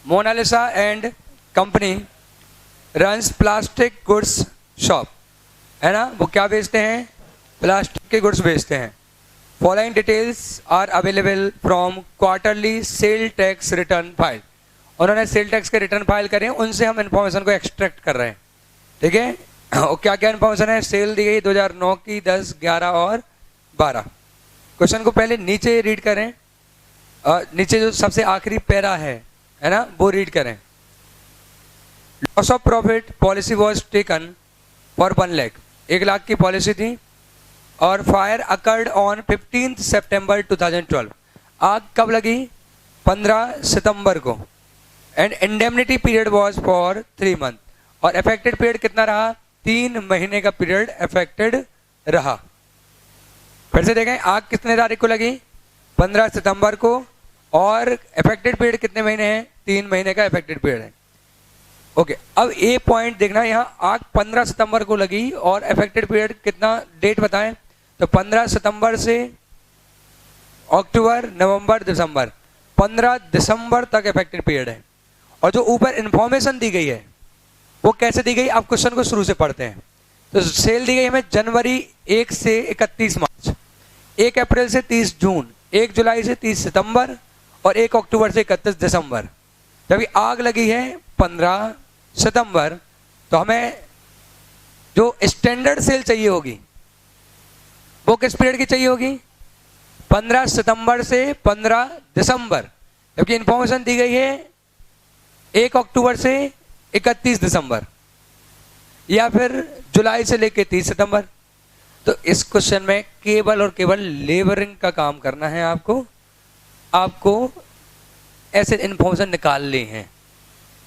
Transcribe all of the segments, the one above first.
Mona Lisa and company runs plastic goods shop, है ना, वो क्या बेचते हैं, प्लास्टिक के गुड्स बेचते हैं। Following details are available from quarterly sale tax return file, उन्होंने सेल टैक्स के रिटर्न फाइल करे हैं, उनसे हम इन्फॉर्मेशन को एक्सट्रैक्ट कर रहे हैं, ठीक है। और क्या क्या इन्फॉर्मेशन है, सेल दी गई 2009 की 10, 11 और 12। क्वेश्चन को पहले नीचे रीड करें, नीचे जो सबसे आखिरी पैरा है ना, वो रीड करें। Loss of profit policy was taken for 1 lakh, 1 lakh की पॉलिसी थी, और फायर अकर्ड ऑन 15 सितंबर 2012, आग कब लगी, 15 सितंबर को, and indemnity period was for 3 month, और अफेक्टेड पीरियड कितना रहा, 3 महीने का पीरियड अफेक्टेड रहा। फिर से देखें, आग कितने तारीख को लगी, 15 सितंबर को, और अफेक्टेड पीरियड कितने महीने हैं, 3 महीने का अफेक्टेड पीरियड है। ओके, अब ये पॉइंट देखना, यहाँ आग 15 सितंबर को लगी और अफेक्टेड पीरियड कितना, डेट बताएं, तो 15 सितंबर से अक्टूबर, नवंबर, दिसंबर, 15 दिसंबर तक अफेक्टेड पीरियड है। और जो ऊपर इंफॉर्मेशन दी गई है वो कैसे दी गई, आप क्वेश्चन को शुरू से पढ़ते हैं। तो सेल दी गई हमें जनवरी 1 से 31 मार्च, 1 अप्रैल से 30 जून, 1 जुलाई से 30 सितंबर और 1 अक्टूबर से 31 दिसंबर। जब आग लगी है 15 सितंबर, तो हमें जो स्टैंडर्ड सेल चाहिए होगी वो किस पीरियड की चाहिए होगी, 15 सितंबर से 15 दिसंबर, जबकि इंफॉर्मेशन दी गई है 1 अक्टूबर से 31 दिसंबर, या फिर जुलाई से लेकर 30 सितंबर। तो इस क्वेश्चन में केवल और केवल लेबरिंग का काम करना है, आपको ऐसे इंफॉर्मेशन निकालनी है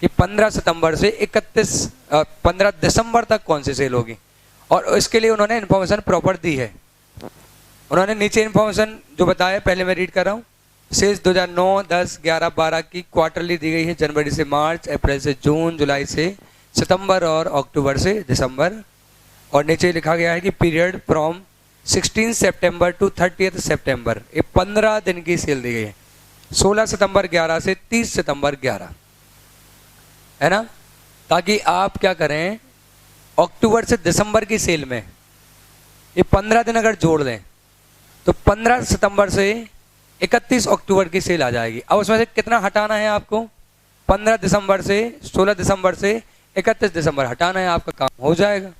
कि 15 सितंबर से 15 दिसंबर तक कौन सी सेल होगी, और इसके लिए उन्होंने इंफॉर्मेशन प्रॉपर दी है। उन्होंने नीचे इंफॉर्मेशन जो बताया, पहले मैं रीड कर रहा हूँ। सेल्स 2009, 10, 11, 12 की क्वार्टरली दी गई है, जनवरी से मार्च, अप्रैल से जून, जुलाई से सितंबर और अक्टूबर से दिसंबर। और नीचे लिखा गया है कि पीरियड फ्रॉम 16 सितंबर टू 30 सितंबर, ये 15 दिन की सेल दी गई है। 16 सितंबर 11 से 30 सितंबर 11, है ना, ताकि आप क्या करें, अक्टूबर से दिसंबर की सेल में ये 15 दिन अगर जोड़ दें तो 15 सितंबर से 31 अक्टूबर की सेल आ जाएगी। अब उसमें से कितना हटाना है आपको, 15 दिसंबर से 16 दिसंबर से 31 दिसंबर हटाना है, आपका काम हो जाएगा,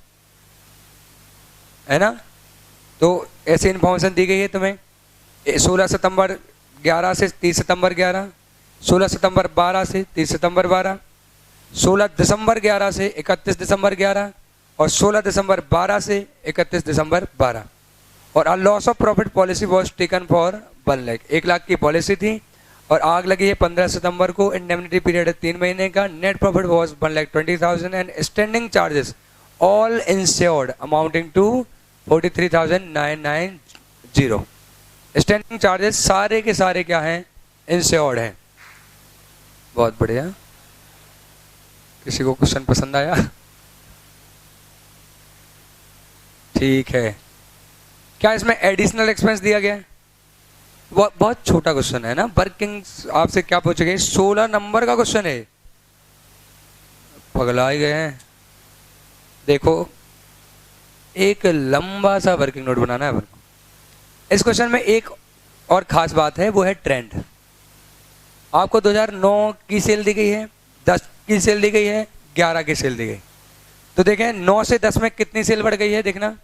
है ना। तो ऐसी इन्फॉर्मेशन दी गई है तुम्हें, 16 सितंबर 11 से 30 सितंबर 11, 16 सितंबर 12 से 30 सितंबर 12, 16 दिसंबर 11 से 31 दिसंबर 11, और 16 दिसंबर 12 से 31 दिसंबर 12। और a loss of profit policy was taken for 1 lakh, 1 lakh की पॉलिसी थी, और आग लगी है 15 सितंबर को, इंडेमनिटी पीरियड है 3 महीने का, net profit was 1,20,000 and standing charges all insured amounting to 43,990। Standing charges सारे के सारे क्या हैं, इंश्योर्ड हैं। बहुत बढ़िया, किसी को क्वेश्चन पसंद आया, ठीक है। क्या इसमें एडिशनल एक्सपेंस दिया गया है, बहुत छोटा क्वेश्चन है ना, वर्किंग आपसे क्या पूछेंगे, 16 नंबर का क्वेश्चन है, पगला ही गए हैं। देखो, एक लंबा सा वर्किंग नोट बनाना है अपन को। इस क्वेश्चन में एक और खास बात है, वो है ट्रेंड। आपको 2009 की सेल दी गई है, 10 की सेल दी गई है, 11 की सेल दी गई, तो देखें 9 से 10 में कितनी सेल बढ़ गई है, देखना,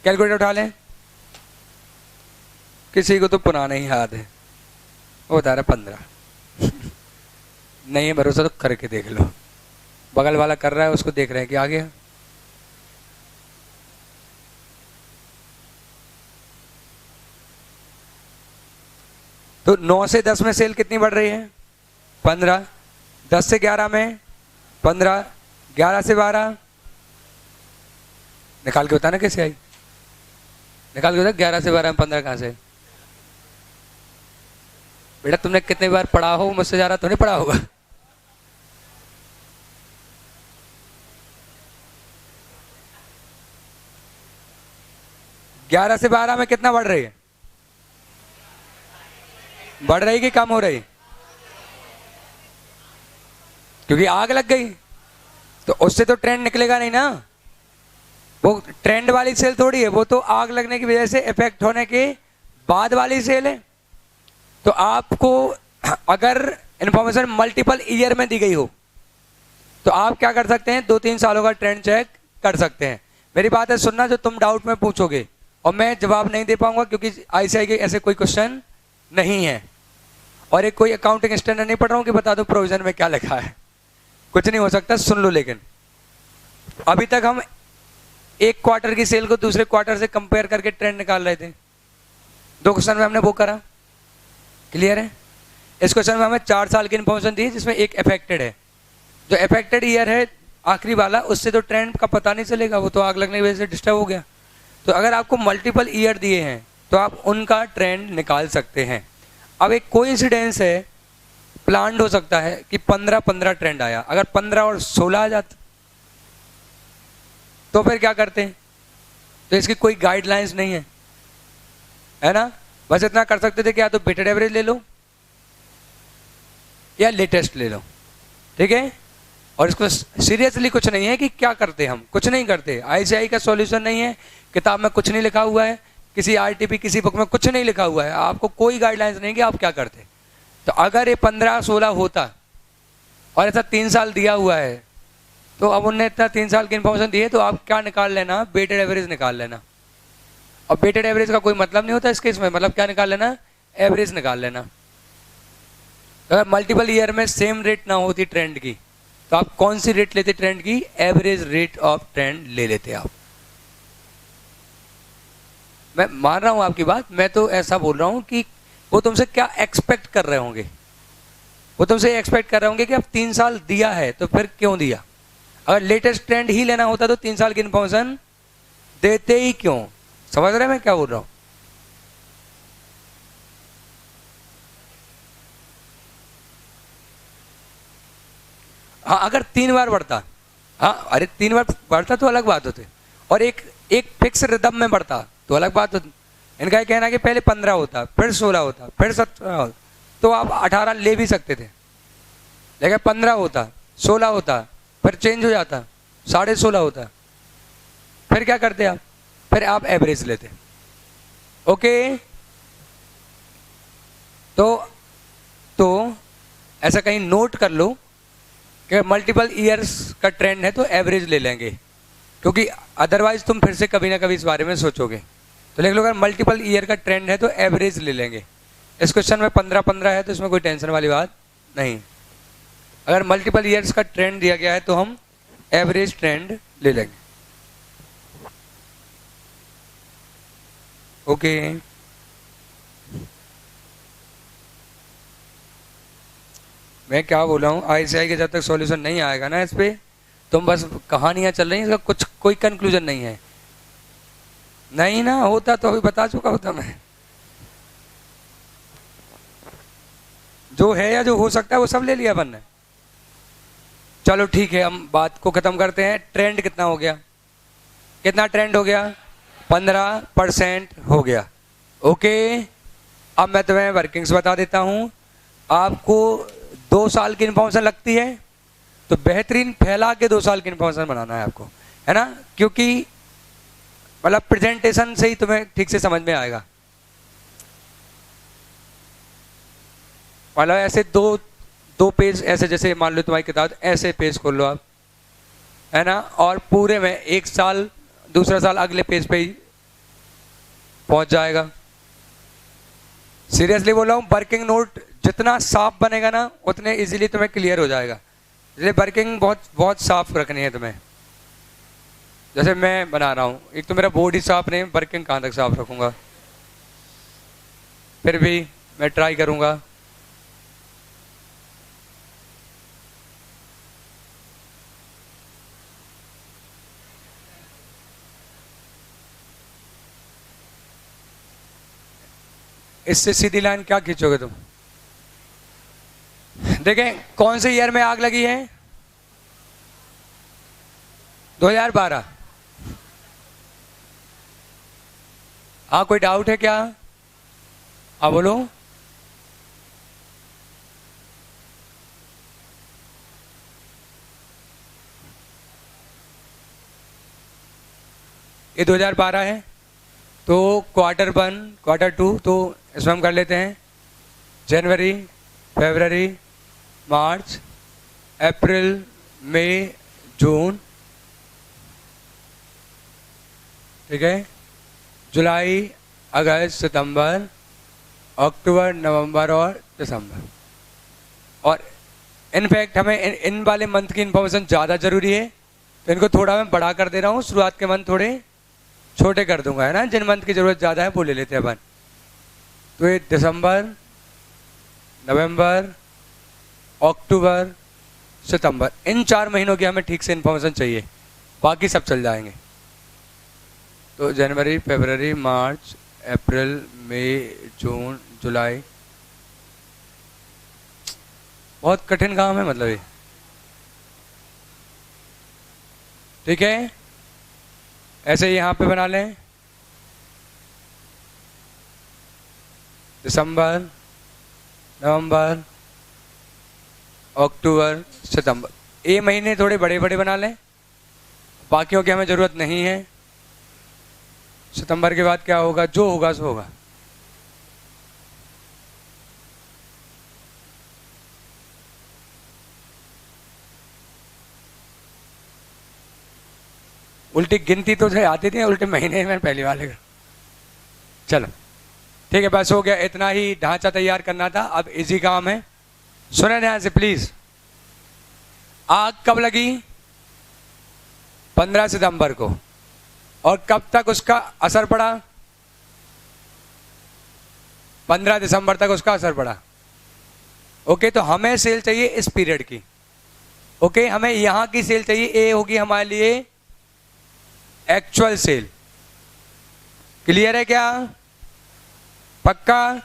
कैलकुलेटर उठा लें। किसी को तो पुराना ही याद है, वो बता रहा 15 नहीं है भरोसा तो करके देख लो, बगल वाला कर रहा है उसको देख रहे हैं कि आ गया। तो 9 से 10 में सेल कितनी बढ़ रही है, 15, 10 से 11 में 15, 11 से 12, निकाल के बताना कैसे आई, निकाल के बता, 11 से 12 में 15 कहाँ से। बेटा तुमने कितने बार पढ़ा हो, मुझसे ज़्यादा तो नहीं पढ़ा होगा। ग्यारह से 12 में कितना बढ़ रही है, बढ़ रही कि कम हो रही, क्योंकि आग लग गई, तो उससे तो ट्रेंड निकलेगा नहीं ना। वो ट्रेंड वाली सेल थोड़ी है, वो तो आग लगने की वजह से इफेक्ट होने के बाद वाली सेल है। तो आपको अगर इंफॉर्मेशन मल्टीपल ईयर में दी गई हो तो आप क्या कर सकते हैं, 2-3 सालों का ट्रेंड चेक कर सकते हैं। मेरी बात है सुनना, जो तुम डाउट में पूछोगे और मैं जवाब नहीं दे पाऊंगा क्योंकि आईसीआई के ऐसे कोई क्वेश्चन नहीं है, और एक कोई अकाउंटिंग स्टैंडर्ड नहीं पढ़ रहा हूं कि बता दो प्रोविजन में क्या लिखा है, कुछ नहीं हो सकता, सुन लो। लेकिन अभी तक हम एक क्वार्टर की सेल को दूसरे क्वार्टर से कंपेयर करके ट्रेंड निकाल रहे थे। 2 क्वेश्चन में हमने वो करा, क्लियर है। इस क्वेश्चन में हमें 4 साल की इंफॉर्मेशन दी जिसमें एक अफेक्टेड है। जो अफेक्टेड ईयर है आखिरी वाला, उससे तो ट्रेंड का पता नहीं चलेगा, वो तो आग लगने की वजह से डिस्टर्ब हो गया। तो अगर आपको मल्टीपल ईयर दिए हैं तो आप उनका ट्रेंड निकाल सकते हैं। अब एक कोइंसिडेंस है, प्लान्ड हो सकता है कि 15-15 ट्रेंड आया, अगर 15 और 16 आ जाता तो फिर क्या करते हैं। तो इसकी कोई गाइडलाइंस नहीं है ना। बस इतना कर सकते थे कि या तो वेटेड एवरेज ले लो या लेटेस्ट ले लो, ठीक है। और इसको सीरियसली कुछ नहीं है कि क्या करते, हम कुछ नहीं करते। आईसीआई का सॉल्यूशन नहीं है, किताब में कुछ नहीं लिखा हुआ है, किसी आरटीपी किसी बुक में कुछ नहीं लिखा हुआ है, आपको कोई गाइडलाइंस नहीं कि आप क्या करते। तो अगर ये 15-16 होता और ऐसा 3 साल दिया हुआ है, तो अब उनने इतना 3 साल की इंफॉर्मेशन दी है, तो आप क्या निकाल लेना, वेटेड एवरेज निकाल लेना। और वेटेड एवरेज का कोई मतलब नहीं होता इस केस में, मतलब क्या निकाल लेना, एवरेज निकाल लेना। अगर मल्टीपल ईयर में सेम रेट ना होती ट्रेंड की, तो आप कौन सी रेट लेते ट्रेंड की, एवरेज रेट ऑफ ट्रेंड ले लेते आप। मैं मान रहा हूं आपकी बात, मैं तो ऐसा बोल रहा हूं कि वो तुमसे क्या एक्सपेक्ट कर रहे होंगे, वो तुमसे एक्सपेक्ट कर रहे होंगे कि अब 3 साल दिया है तो फिर क्यों दिया। अगर लेटेस्ट ट्रेंड ही लेना होता तो 3 साल की इंफॉर्मेशन देते ही क्यों। समझ रहे हैं मैं क्या बोल रहा हूं। हाँ, अगर 3 बार बढ़ता, हाँ अरे 3 बार बढ़ता तो अलग बात होती, और एक फिक्स रिदम में बढ़ता तो अलग बात होती। इनका ये कहना कि पहले 15 होता, फिर 16 होता, फिर 17 होता, तो आप 18 ले भी सकते थे। लेकिन 15 होता, 16 होता, फिर चेंज हो जाता, 16.5 होता, फिर क्या करते आप, फिर आप एवरेज लेते। ओके, तो ऐसा कहीं नोट कर लो कि मल्टीपल ईयर्स का ट्रेंड है तो एवरेज ले लेंगे, क्योंकि अदरवाइज तुम फिर से कभी ना कभी इस बारे में सोचोगे। तो लिख लो, अगर मल्टीपल ईयर का ट्रेंड है तो एवरेज ले लेंगे। इस क्वेश्चन में 15-15 है तो इसमें कोई टेंशन वाली बात नहीं। अगर मल्टीपल ईयर्स का ट्रेंड दिया गया है तो हम एवरेज ट्रेंड ले लेंगे। ओके, मैं क्या बोल रहा हूँ, आईसीआई के जब तक सॉल्यूशन नहीं आएगा ना इस पे, तुम बस कहानियां चल रही हैं, इसका कुछ कोई कंक्लूजन नहीं है। नहीं ना होता तो अभी बता चुका होता मैं। जो है या जो हो सकता है वो सब ले लिया अपन ने। चलो ठीक है, हम बात को खत्म करते हैं। ट्रेंड कितना हो गया, कितना ट्रेंड हो गया, 15% हो गया। ओके, अब मैं तुम्हें वर्किंग्स बता देता हूं। आपको 2 साल की इंफॉर्मेशन लगती है तो बेहतरीन फैला के 2 साल की इंफॉर्मेशन बनाना है आपको, है ना, क्योंकि मतलब प्रेजेंटेशन से ही तुम्हें ठीक से समझ में आएगा। मतलब ऐसे दो पेज ऐसे, जैसे मान लो तुम्हारी किताब ऐसे पेज खोल लो आप, है ना, और पूरे में 1 साल दूसरा साल अगले पेज पे ही पहुंच जाएगा। सीरियसली बोल रहा हूँ, वर्किंग नोट जितना साफ बनेगा ना उतने इजीली तुम्हें क्लियर हो जाएगा। इसलिए वर्किंग बहुत बहुत साफ रखनी है तुम्हें। जैसे मैं बना रहा हूँ, एक तो मेरा बोर्ड ही साफ नहीं, वर्किंग कहाँ तक साफ रखूंगा। फिर भी मैं ट्राई करूंगा। इससे सीधी लाइन क्या खींचोगे तुम। देखें कौन से ईयर में आग लगी है, 2012। हाँ, कोई डाउट है क्या, हाँ बोलो। ये 2012 है, तो क्वार्टर 1 क्वार्टर 2 तो इसमें हम कर लेते हैं जनवरी, फरवरी, मार्च, अप्रैल, मई, जून, ठीक है, जुलाई, अगस्त, सितंबर, अक्टूबर, नवंबर और दिसंबर। और इनफैक्ट हमें इन वाले मंथ की इन्फॉर्मेशन ज़्यादा ज़रूरी है, तो इनको थोड़ा मैं बड़ा कर दे रहा हूँ, शुरुआत के मंथ थोड़े छोटे कर दूंगा, है ना, जिन मंथ की ज़रूरत ज़्यादा है वो ले लेते हैं अपन। तो ये दिसंबर, नवंबर, अक्टूबर, सितंबर, इन 4 महीनों की हमें ठीक से इन्फॉर्मेशन चाहिए, बाकी सब चल जाएंगे। तो जनवरी, फरवरी, मार्च, अप्रैल, मई, जून, जुलाई, बहुत कठिन काम है मतलब ये, ठीक है। ऐसे यहाँ पे बना लें दिसंबर, नवंबर, अक्टूबर, सितंबर, ये महीने थोड़े बड़े बड़े बना लें, बाकियों की हमें ज़रूरत नहीं है। सितंबर के बाद क्या होगा, जो होगा सो होगा। उल्टी गिनती तो आती थी, उल्टे महीने में पहली वाले का। चलो ठीक है, बस हो गया, इतना ही ढांचा तैयार करना था, अब इजी काम है। सुने ध्यान से प्लीज। आग कब लगी? 15 सितंबर को। और कब तक उसका असर पड़ा? 15 दिसंबर तक उसका असर पड़ा। ओके, तो हमें सेल चाहिए इस पीरियड की। ओके, हमें यहां की सेल चाहिए, ए होगी हमारे लिए एक्चुअल सेल। क्लियर है क्या? पक्का?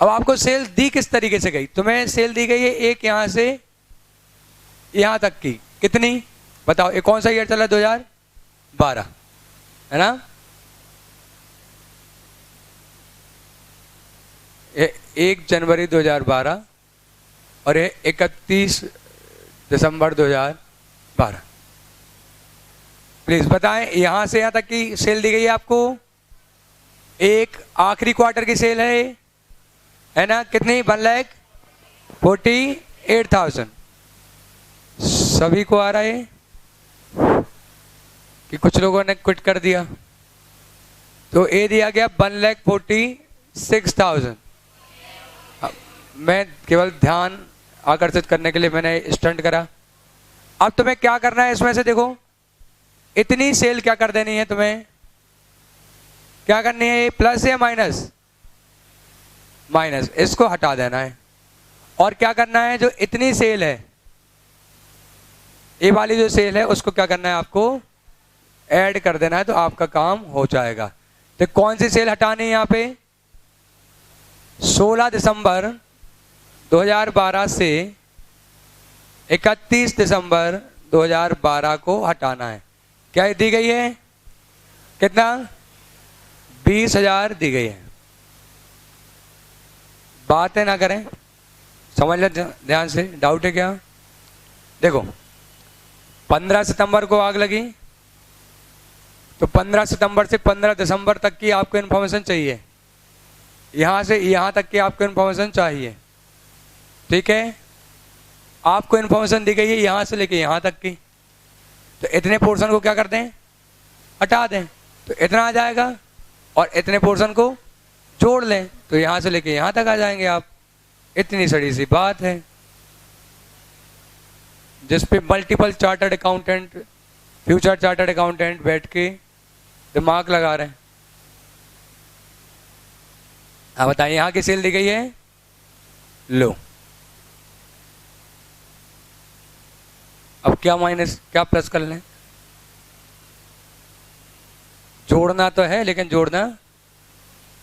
अब आपको सेल दी किस तरीके से गई? तुम्हें सेल दी गई है एक यहां से यहां तक की, कितनी बताओ? ये कौन सा ईयर चला? 2012 है ना? 1 जनवरी 2012 और 31 दिसंबर 2012। प्लीज बताएं, यहां से यहां तक की सेल दी गई है आपको। एक आखिरी क्वार्टर की सेल है ना? कितनी? 1,48,000। सभी को आ रहा है कि कुछ लोगों ने क्विट कर दिया? तो ए दिया गया 1,46,000। मैं केवल ध्यान आकर्षित करने के लिए मैंने स्टंट करा। अब तुम्हें क्या करना है इसमें से? देखो, इतनी सेल क्या कर देनी है तुम्हें? क्या करनी है? प्लस या माइनस? माइनस, इसको हटा देना है। और क्या करना है? जो इतनी सेल है, ये वाली जो सेल है, उसको क्या करना है आपको? ऐड कर देना है, तो आपका काम हो जाएगा। तो कौन सी सेल हटानी है यहाँ पे? 16 दिसंबर 2012 से 31 दिसंबर 2012 को हटाना है। क्या दी गई है? कितना? 20,000 दी गई है। बातें ना करें, समझ ले ध्यान से। डाउट है क्या? देखो, 15 सितंबर को आग लगी, तो 15 सितंबर से 15 दिसंबर तक की आपको इन्फॉर्मेशन चाहिए। यहां से यहां तक की आपको इन्फॉर्मेशन चाहिए, ठीक है? आपको इन्फॉर्मेशन दी गई है यहां से लेके यहां तक की, तो इतने पोर्शन को क्या कर दें? हटा दें, तो इतना आ जाएगा। और इतने पोर्शन को जोड़ लें, तो यहां से लेके यहां तक आ जाएंगे आप। इतनी सड़ी सी बात है, जिस पे multiple chartered accountant, future chartered accountant बैठ के दिमाग लगा रहे हैं। अब बताइए, यहां की सेल दी गई है, लो। अब क्या माइनस क्या प्लस कर लें? जोड़ना तो है, लेकिन जोड़ना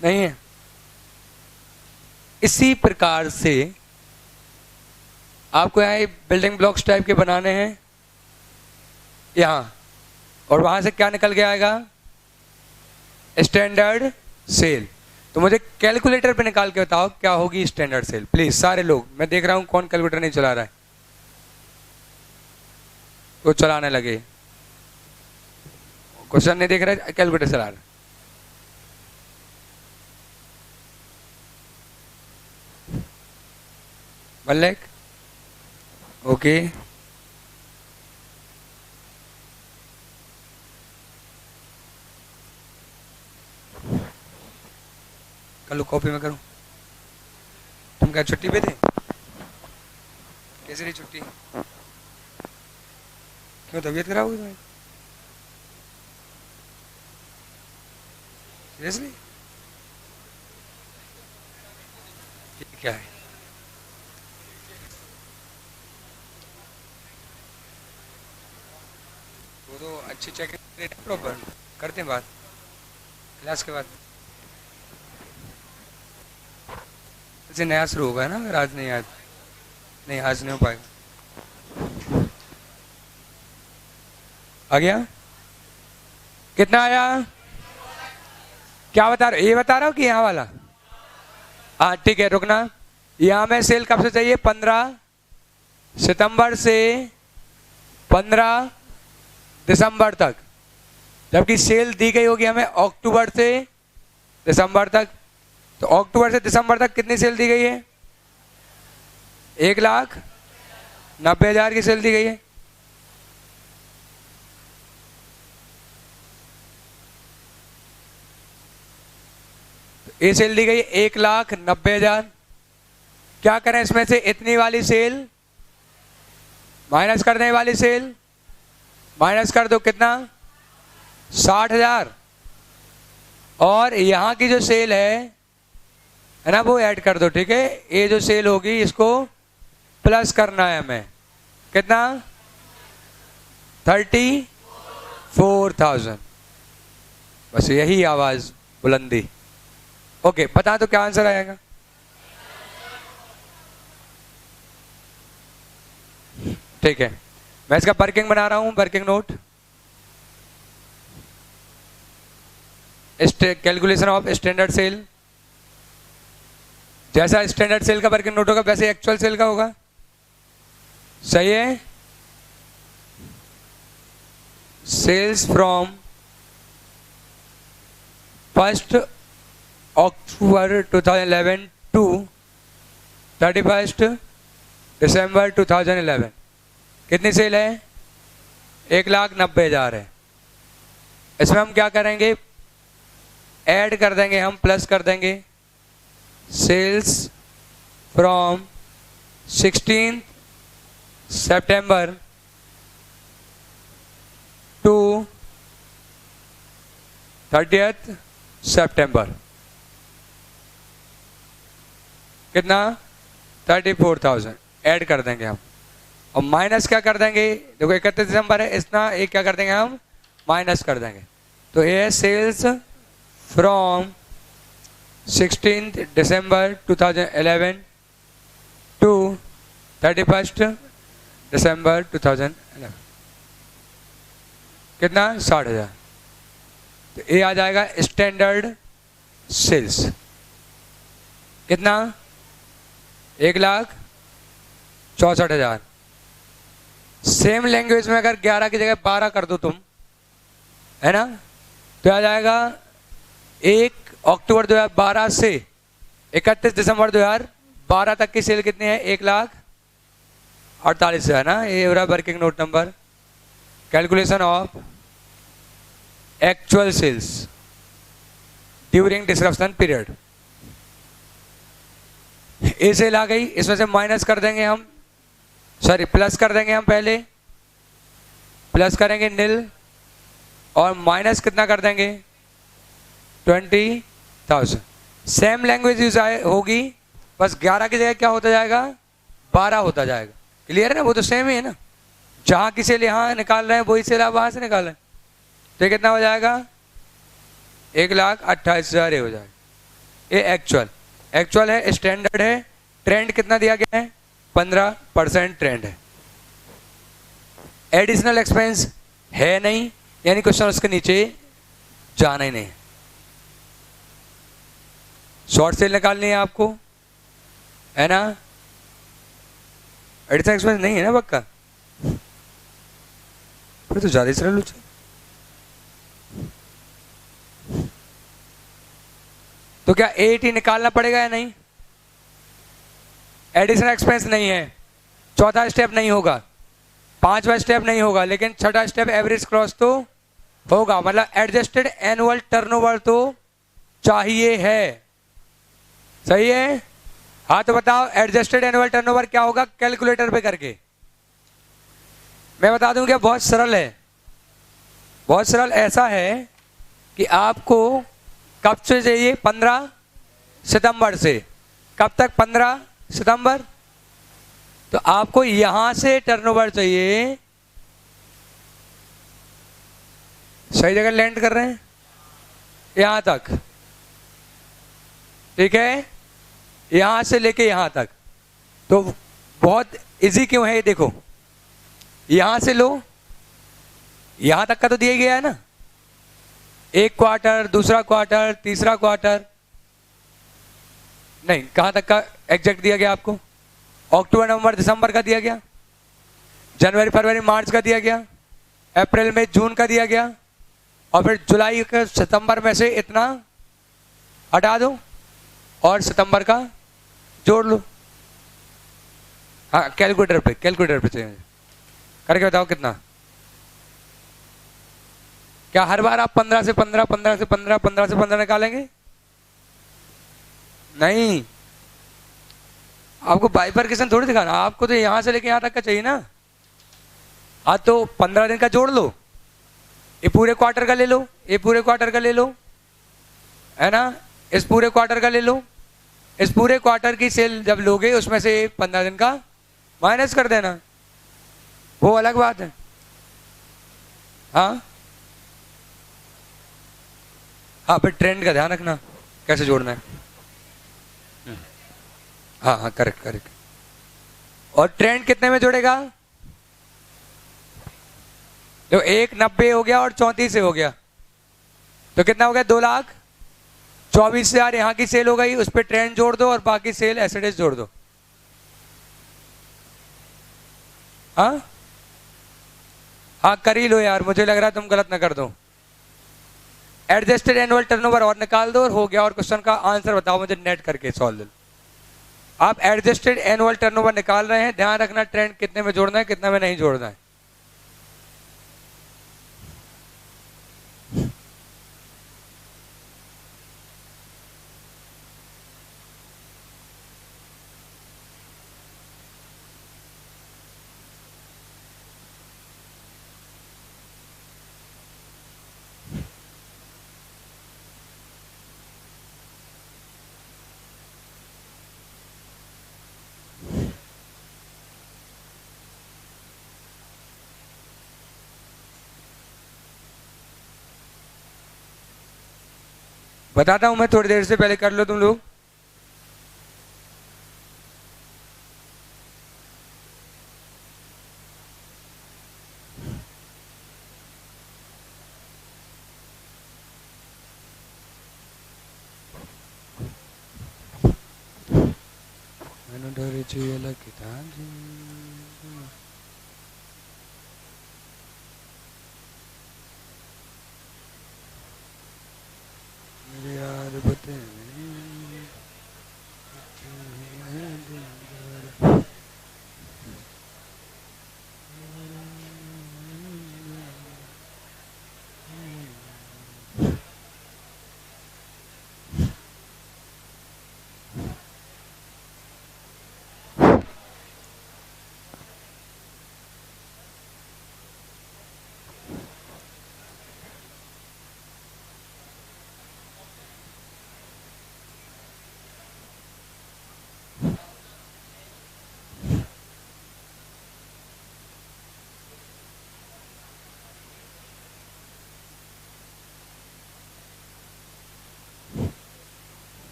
नहीं है। इसी प्रकार से आपको यहाँ बिल्डिंग ब्लॉक्स टाइप के बनाने हैं यहां, और वहां से क्या निकल के आएगा? Standard sale. तो मुझे कैलकुलेटर पे निकाल के बताओ क्या होगी स्टैंडर्ड सेल, प्लीज सारे लोग। मैं देख रहा हूं कौन कैलकुलेटर नहीं चला रहा है, तो चलाने लगे। क्वेश्चन नहीं देख रहे, कैलकुलेटर चला रहे। मल्लिक ओके, कर लो, कॉपी में करूं। तुम क्या छुट्टी पे थे? कैसे रही छुट्टी? क्यों तबीयत खराब हुई तुम्हारी? सीरियसली? क्या है? वो तो अच्छी चेकिंग प्रॉपर करते हैं बात क्लास के बाद। इसे नया शुरू होगा ना, अगर आज नहीं, आज नहीं, आज नहीं हो पाएगा। आ गया? कितना आया? क्या बता रहे, ये बता रहा हूँ कि यहाँ वाला? हाँ ठीक है, रुकना। यहाँ में सेल कब से चाहिए? 15 सितंबर से 15 दिसंबर तक, जबकि सेल दी गई होगी हमें अक्टूबर से दिसंबर तक। तो अक्टूबर से दिसंबर तक कितनी सेल दी गई है? 1,90,000 की सेल दी गई है। ये सेल दी गई 1,90,000। क्या करें इसमें से इतनी वाली सेल माइनस कर दें, वाली सेल माइनस कर दो, कितना? 60,000। और यहाँ की जो सेल है ना, वो ऐड कर दो, ठीक है। ये जो सेल होगी इसको प्लस करना है हमें, कितना? 34,000। बस यही आवाज, बुलंदी। ओके, बता दो क्या आंसर आएगा? ठीक है, मैं इसका वर्किंग बना रहा हूं, working note. Calculation of standard sale. जैसा स्टैंडर्ड सेल का वर्किंग नोट होगा वैसे एक्चुअल सेल का होगा, सही है। Sales from 1 October 2011 to 31 December 2011 कितनी सेल है? 1,90,000 है। इसमें हम क्या करेंगे? ऐड कर देंगे, हम प्लस कर देंगे। सेल्स फ्रॉम 16 सितंबर टू 30 सितंबर कितना? 34,000 ऐड कर देंगे हम, और माइनस क्या कर देंगे? देखो 31 दिसंबर है, इतना एक क्या कर देंगे हम? माइनस कर देंगे। तो ये है sales from 16 December 2011 to 31 December 2011 कितना? 60,000। तो ये आ जाएगा स्टैंडर्ड सेल्स, कितना? 1,64,000। सेम लैंग्वेज में अगर 11 की जगह 12 कर दो तुम, है ना, तो आ जाएगा 1 अक्टूबर 2012 से 31 दिसंबर 2012 तक की सेल कितनी है? 1,48,000 ना। ये हो रहा working note number. Calculation of actual sales during description period. A sale आ गई, इसमें से माइनस कर देंगे हम, सॉरी प्लस कर देंगे हम, पहले प्लस करेंगे नील, और माइनस कितना कर देंगे? 20,000। सेम लैंग्वेज यूज होगी, बस 11 की जगह क्या होता जाएगा? 12 होता जाएगा। क्लियर है ना? वो तो सेम ही है ना, जहाँ की सेल यहाँ निकाल रहे हैं वही सेल आप वहाँ से निकाल रहे हैं। तो कितना हो जाएगा? 1,28,000 हो जाएगा। ये एक्चुअल है, स्टैंडर्ड है। ट्रेंड कितना दिया गया है? 15% ट्रेंड है। एडिशनल एक्सपेंस है नहीं, यानी क्वेश्चन उसके नीचे जाना ही नहीं। शॉर्ट सेल निकालनी है आपको, है ना। एडिशनल एक्सपेंस नहीं है ना पक्का? फिर तो ज्यादा सरल तो क्या AAT निकालना पड़ेगा या नहीं? एडिशनल एक्सपेंस नहीं है, चौथा स्टेप नहीं होगा, पांचवा स्टेप नहीं होगा, लेकिन छठा स्टेप एवरेज क्रॉस तो होगा। मतलब एडजस्टेड एनुअल टर्नओवर तो चाहिए है, सही है? हाँ तो बताओ एडजस्टेड एनुअल टर्नओवर क्या होगा कैलकुलेटर पे करके। मैं बता दूं क्या, बहुत सरल है, बहुत सरल। ऐसा है कि आपको कब से चाहिए? 15 सितंबर से। कब तक? 15 सितंबर। तो आपको यहां से टर्नओवर चाहिए, सही जगह लैंड कर रहे हैं, यहां तक, ठीक है? यहां से लेके यहां तक। तो बहुत इजी क्यों है ये देखो, यहां से लो, यहां तक का तो दिया गया है ना, एक क्वार्टर, दूसरा क्वार्टर, तीसरा क्वार्टर, नहीं कहां तक का एग्जैक्ट दिया गया आपको? अक्टूबर नवंबर दिसंबर का दिया गया, जनवरी फरवरी मार्च का दिया गया, अप्रैल मई जून का दिया गया, और फिर जुलाई के सितंबर में से इतना हटा दो और सितंबर का जोड़ लो। हाँ कैलकुलेटर पे चाहिए करके बताओ कितना। क्या हर बार आप 15 से 15, 15 से 15, 15 से 15 निकालेंगे? नहीं, आपको बाइफरकेशन थोड़ी दिखाना, आपको तो यहां से लेके यहां तक का चाहिए ना। हाँ तो 15 दिन का जोड़ लो, ये पूरे क्वार्टर का ले लो, ये पूरे क्वार्टर का ले लो, है ना, इस पूरे क्वार्टर का ले लो, इस पूरे क्वार्टर की सेल जब लोगे उसमें से 15 दिन का माइनस कर देना, वो अलग बात है। हाँ हाँ, फिर ट्रेंड का ध्यान रखना कैसे जोड़ना है। हाँ हाँ करेक्ट करेक्ट। और ट्रेंड कितने में जोड़ेगा? तो 190 हो गया और 34 से हो गया, तो कितना हो गया? 2,24,000 यहाँ की सेल हो गई, उस पर ट्रेंड जोड़ दो और बाकी सेल एसिडेस जोड़ दो। हाँ हाँ कर ही लो यार, मुझे लग रहा है तुम गलत ना कर दो। एडजस्टेड एनुअल टर्नओवर और निकाल दो और हो गया। और क्वेश्चन का आंसर बताओ मुझे नेट करके सॉल्व। आप एडजस्टेड एनुअल टर्नओवर निकाल रहे हैं, ध्यान रखना ट्रेंड कितने में जोड़ना है कितने में नहीं जोड़ना है। बताता हूं मैं, थोड़ी देर से पहले कर लो तुम लोग।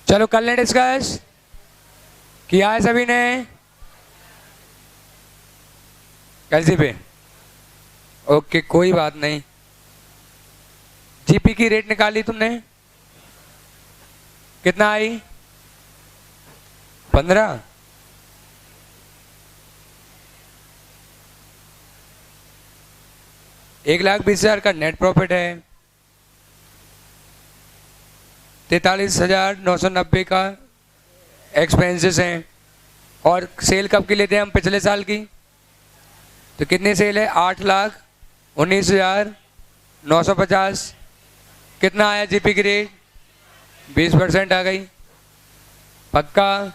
चलो कर लें डिस्कस, किया है सभी ने कैसे पे? ओके कोई बात नहीं। जीपी की रेट निकाली तुमने, कितना आई? 15। 1,20,000 का नेट प्रॉफिट है, 43,990 का एक्सपेंसेस हैं, और सेल कब की लेते हैं हम? पिछले साल की। तो कितनी सेल है? 8,19,950। कितना आया जीपी की रेट? 20% आ गई। पक्का?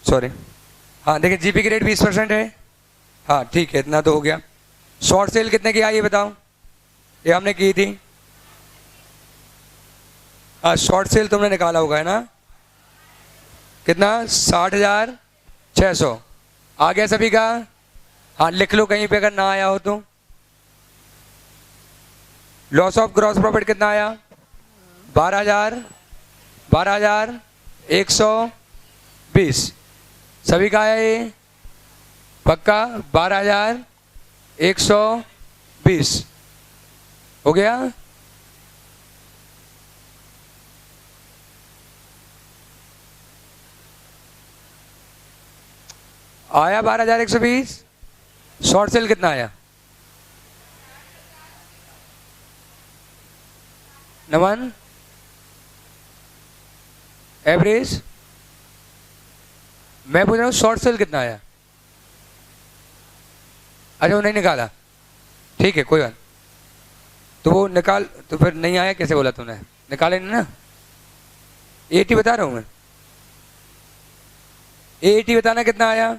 सॉरी, हाँ देखिए जीपी की रेट 20% है। हाँ ठीक है, इतना तो हो गया। शॉर्ट सेल कितने की आई ये बताओ? ये हमने की थी। हाँ शॉर्ट सेल तुमने निकाला होगा है ना? कितना? 60,600 आ गया सभी का? हाँ लिख लो कहीं पे अगर ना आया हो तो। लॉस ऑफ ग्रॉस प्रॉफिट कितना आया? 12,120। सभी का आया ये? पक्का? 12,120 हो गया। आया 12,120। शॉर्ट सेल कितना आया? नमन एवरेज? मैं पूछ रहा हूँ शॉर्ट सेल कितना आया? अच्छा वो नहीं निकाला, ठीक है कोई बात। तो वो निकाल, तो फिर नहीं आया कैसे बोला तूने? निकाले नहीं ना? 80 बता रहा हूँ मैं। 80 बताना कितना आया?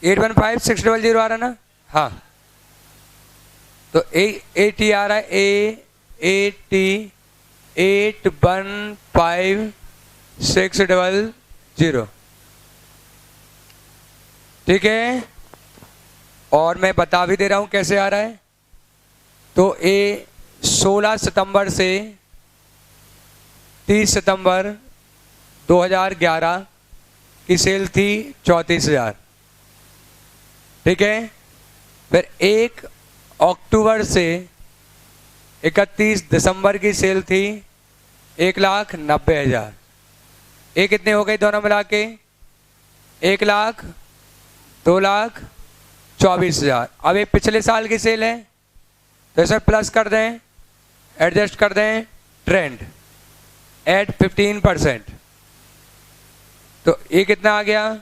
$815 600 आ रहा ना? हाँ तो 80 आ रहा है। 815 600, ठीक है। और मैं बता भी दे रहा हूं कैसे आ रहा है। तो 16 सितंबर से 30 सितंबर 2011 की सेल थी 34,000, ठीक है। फिर 1 अक्टूबर से 31 दिसंबर की सेल थी 1,90,000। ये कितने हो गए दोनों मिला के? 1,00,000, 2,24,000। अब ये पिछले साल की सेल है तो इसे प्लस कर दें, एडजस्ट कर दें ट्रेंड एट 15%। तो ये कितना आ गया?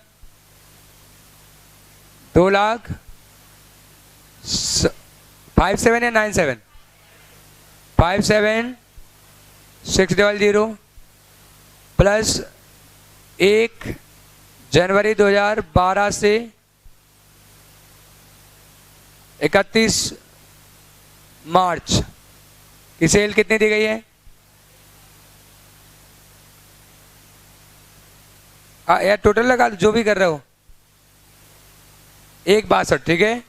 2,57 या 97? 57,600 प्लस 1 जनवरी 2012 से 31 मार्च की सेल कितनी दी गई है? यार टोटल लगा जो भी कर रहे हो। 1,62, ठीक है।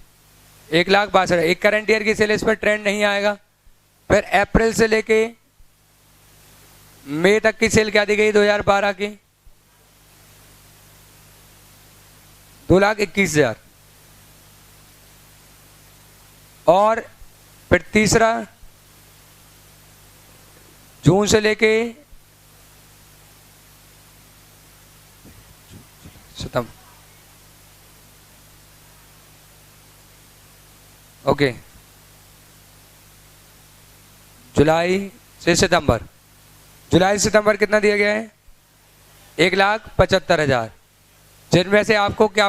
1,62,000 एक करंट ईयर की सेल, इस पर ट्रेंड नहीं आएगा। फिर अप्रैल से लेके मई तक की सेल क्या दी गई 2012 की? 2,21,000। और फिर तीसरा जून से लेके सितंबर, ओके, जुलाई से सितंबर। जुलाई से सितंबर कितना दिया गया है? 1,75,000, जिनमें से आपको क्या